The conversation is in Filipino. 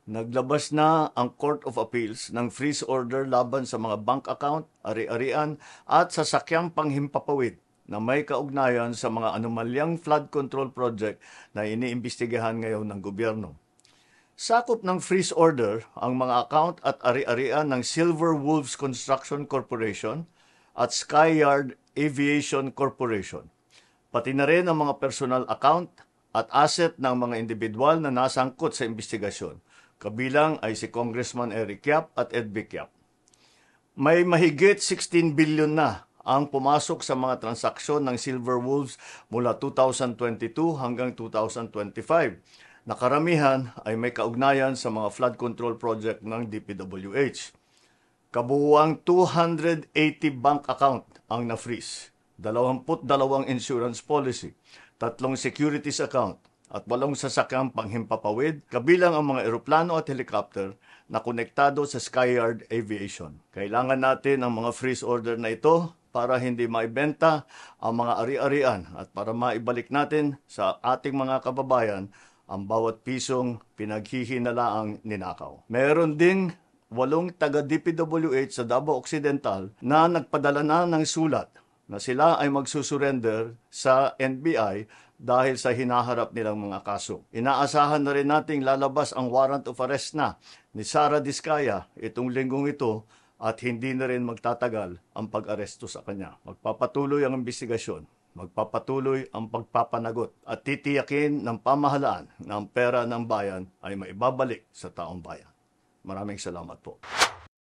Naglabas na ang Court of Appeals ng freeze order laban sa mga bank account, ari-arian at sasakyang panghimpapawid na may kaugnayan sa mga anomalyang flood control project na iniimbestigahan ngayon ng gobyerno. Sakop ng freeze order ang mga account at ari-arian ng Silver Wolves Construction Corporation at Skyyard Aviation Corporation, pati na rin ang mga personal account at asset ng mga individual na nasangkot sa investigasyon. Kabilang ay si Congressman Eric Yap at Ed Vic Yap. May mahigit 16 billion na ang pumasok sa mga transaksyon ng Silver Wolves mula 2022 hanggang 2025. Nakaramihan ay may kaugnayan sa mga flood control project ng DPWH. Kabuuang 280 bank account ang na-freeze, 22 insurance policy, 3 securities account, at 8 sasakyang panghimpapawid, kabilang ang mga eroplano at helicopter na konektado sa Skyyard Aviation. Kailangan natin ang mga freeze order na ito para hindi maibenta ang mga ari-arian at para maibalik natin sa ating mga kababayan ang bawat pisong pinaghihinalaang ninakaw. Meron ding 8 taga-DPWH sa Davao Occidental na nagpadala na ng sulat na sila ay magsusurrender sa NBI dahil sa hinaharap nilang mga kaso. Inaasahan na rin nating lalabas ang warrant of arrest na ni Sara Diskaya itong linggong ito at hindi na rin magtatagal ang pag-aresto sa kanya. Magpapatuloy ang investigasyon, magpapatuloy ang pagpapanagot at titiyakin ng pamahalaan na ang pera ng bayan ay maibabalik sa taong bayan. Maraming salamat po.